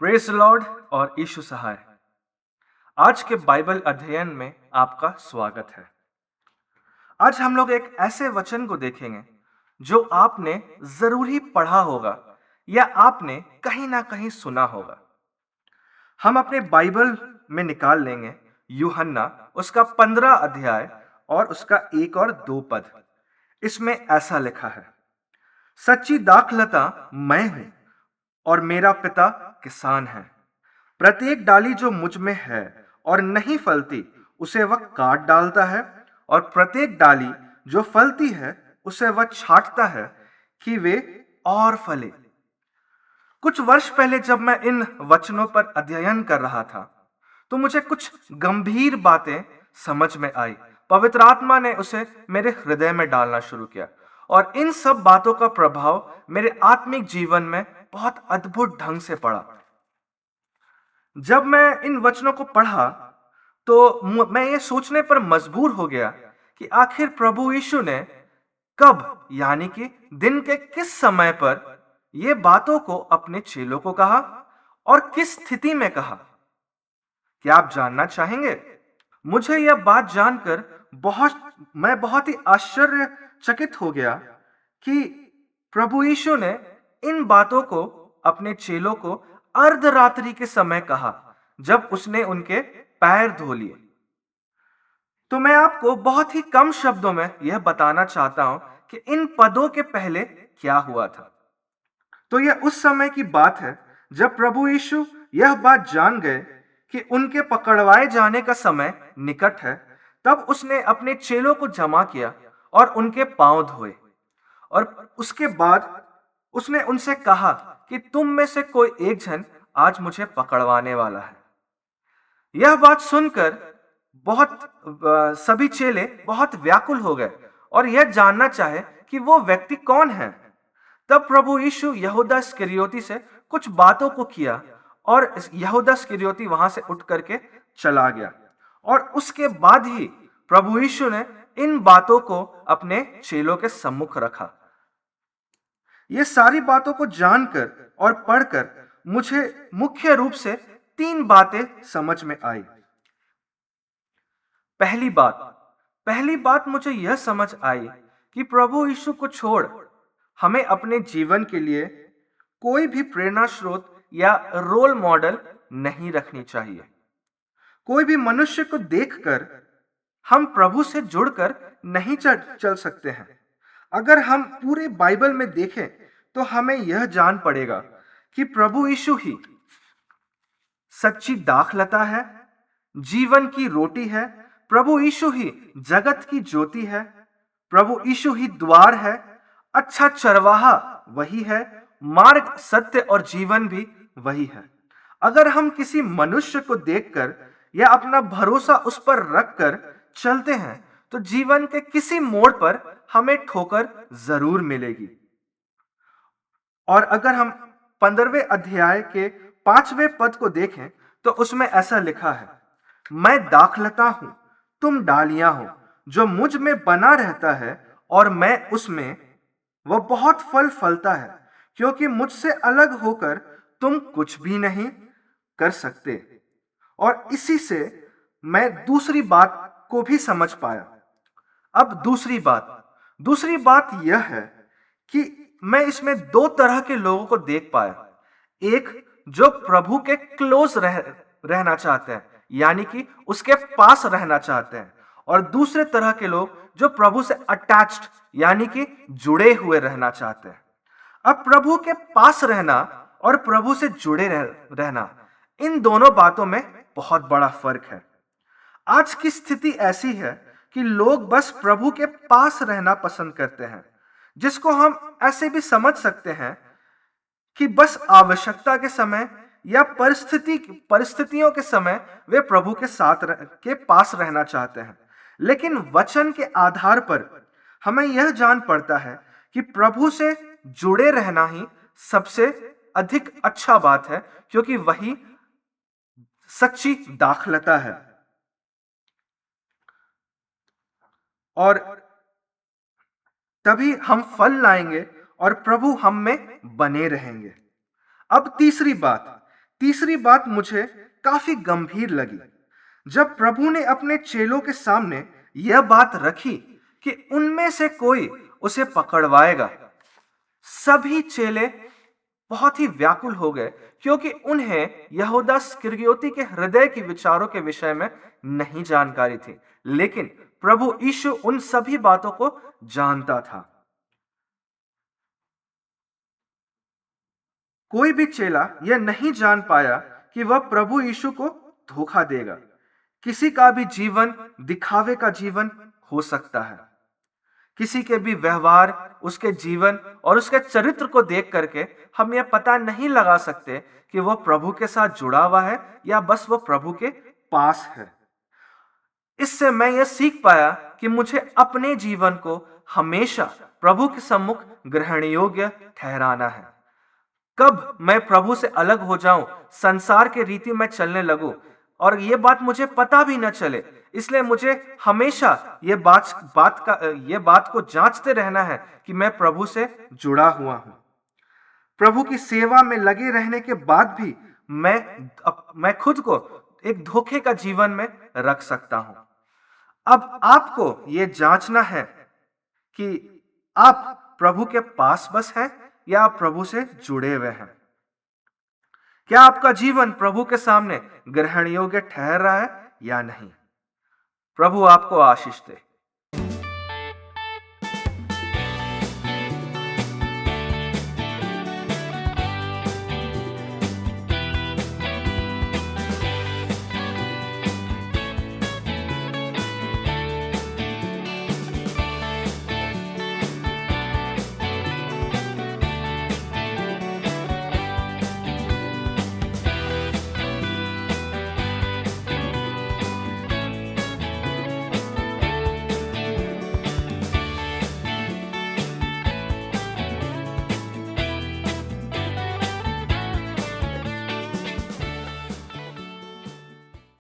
Praise Lord और यीशु सहाय। आज के बाइबल अध्ययन में आपका स्वागत है। आज हम लोग एक ऐसे वचन को देखेंगे जो आपने जरूर ही पढ़ा होगा या आपने कहीं ना कहीं सुना होगा। हम अपने बाइबल में निकाल लेंगे यूहन्ना उसका 15 अध्याय और उसका 1 और 2 पद। इसमें ऐसा लिखा है, सच्ची दाखलता मैं हूं और मेरा पिता किसान है। प्रत्येक डाली जो मुझ में है और नहीं फलती उसे वह काट डालता है, और प्रत्येक डाली जो फलती है उसे वह छांटता है कि वे और फले। कुछ वर्ष पहले जब मैं इन वचनों पर अध्ययन कर रहा था तो मुझे कुछ गंभीर बातें समझ में आई। पवित्र आत्मा ने उसे मेरे हृदय में डालना शुरू किया और इन सब बातों का प्रभाव मेरे आत्मिक जीवन में बहुत अद्भुत ढंग से पड़ा। जब मैं इन वचनों को पढ़ा तो मैं ये सोचने पर मजबूर हो गया कि आखिर प्रभु यीशु ने कब, यानी कि दिन के किस समय पर ये बातों को अपने चेलों को कहा और किस स्थिति में कहा। क्या आप जानना चाहेंगे? मुझे यह बात जानकर मैं बहुत ही आश्चर्यचकित हो गया कि प्रभु यीशु ने इन बातों को अपने चेलों को अर्धरात्रि के समय कहा, जब उसने उनके पैर धो लिए। तो मैं आपको बहुत ही कम शब्दों में यह बताना चाहता हूं कि इन पदों के पहले क्या हुआ था। तो यह उस समय की बात है जब प्रभु यीशु यह बात जान गए कि उनके पकड़वाए जाने का समय निकट है। तब उसने अपने चेलों को जमा किया और उनके पांव धोए, और उसके बाद उसने उनसे कहा कि तुम में से कोई एक जन आज मुझे पकड़वाने वाला है। यह बात सुनकर सभी चेले बहुत व्याकुल हो गए और यह जानना चाहे कि वो व्यक्ति कौन है। तब प्रभु यीशु यहूदा इस्करियोती से कुछ बातों को किया और यहूदा इस्करियोती वहां से उठ करके चला गया, और उसके बाद ही प्रभु यीशु ने इन बातों को अपने चेलों के सम्मुख रखा। ये सारी बातों को जानकर और पढ़कर मुझे मुख्य रूप से 3 बातें समझ में आई। पहली बात मुझे यह समझ आई कि प्रभु यीशु को छोड़ हमें अपने जीवन के लिए कोई भी प्रेरणा स्रोत या रोल मॉडल नहीं रखनी चाहिए। कोई भी मनुष्य को देखकर हम प्रभु से जुड़कर नहीं चल सकते हैं। अगर हम पूरे बाइबल में देखें तो हमें यह जान पड़ेगा कि प्रभु यीशु ही सच्ची दाखलता है, जीवन की रोटी है। प्रभु यीशु ही जगत की ज्योति है। प्रभु यीशु ही द्वार है। अच्छा चरवाहा वही है। मार्ग, सत्य और जीवन भी वही है। अगर हम किसी मनुष्य को देखकर या अपना भरोसा उस पर रखकर चलते हैं तो जीवन के किसी मोड़ पर हमें ठोकर जरूर मिलेगी। और अगर हम 15वें अध्याय के 5वें पद को देखें तो उसमें ऐसा लिखा है, मैं दाखलता हूं, तुम डालियां हो। जो मुझ में बना रहता है और मैं उसमें, वह बहुत फल फलता है, क्योंकि मुझसे अलग होकर तुम कुछ भी नहीं कर सकते। और इसी से मैं दूसरी बात को भी समझ पाया। अब दूसरी बात यह है कि मैं इसमें 2 तरह के लोगों को देख पाया। एक जो प्रभु के क्लोज रहना चाहते हैं, यानी कि उसके पास रहना चाहते हैं, और दूसरे तरह के लोग जो प्रभु से अटैच्ड, यानी कि जुड़े हुए रहना चाहते हैं। अब प्रभु के पास रहना और प्रभु से जुड़े रहना, इन दोनों बातों में बहुत बड़ा फर्क है। आज की स्थिति ऐसी है कि लोग बस प्रभु के पास रहना पसंद करते हैं, जिसको हम ऐसे भी समझ सकते हैं कि बस आवश्यकता के समय या परिस्थितियों के समय वे प्रभु के पास रहना चाहते हैं। लेकिन वचन के आधार पर हमें यह जान पड़ता है कि प्रभु से जुड़े रहना ही सबसे अधिक अच्छा बात है, क्योंकि वही सच्ची दाखलता है और तभी हम फल लाएंगे और प्रभु हम में बने रहेंगे। अब तीसरी तीसरी बात मुझे काफी गंभीर लगी जब प्रभु ने अपने चेलों के सामने यह बात रखी कि उनमें से कोई उसे पकड़वाएगा। सभी चेले बहुत ही व्याकुल हो गए क्योंकि उन्हें यहूदा इस्करियोती के हृदय के विचारों के विषय में नहीं जानकारी थी, लेकिन प्रभु यीशु उन सभी बातों को जानता था। कोई भी चेला यह नहीं जान पाया कि वह प्रभु यीशु को धोखा देगा। किसी का भी जीवन दिखावे का जीवन हो सकता है। किसी के भी व्यवहार, उसके जीवन और उसके चरित्र को देख करके हम यह पता नहीं लगा सकते कि वह प्रभु के साथ जुड़ा हुआ है या बस वह प्रभु के पास है। इससे मैं यह सीख पाया कि मुझे अपने जीवन को हमेशा प्रभु के सम्मुख ग्रहण योग्य ठहराना है। कब मैं प्रभु से अलग हो जाऊं, संसार के रीति में चलने लगूं और ये बात मुझे पता भी न चले, इसलिए मुझे हमेशा ये बात को जांचते रहना है कि मैं प्रभु से जुड़ा हुआ हूं। प्रभु की सेवा में लगे रहने के बाद भी मैं खुद को एक धोखे का जीवन में रख सकता हूं। अब आपको यह जांचना है कि आप प्रभु के पास बस हैं या आप प्रभु से जुड़े हुए हैं। क्या आपका जीवन प्रभु के सामने ग्रहण योग्य ठहर रहा है या नहीं? प्रभु आपको आशीष दे।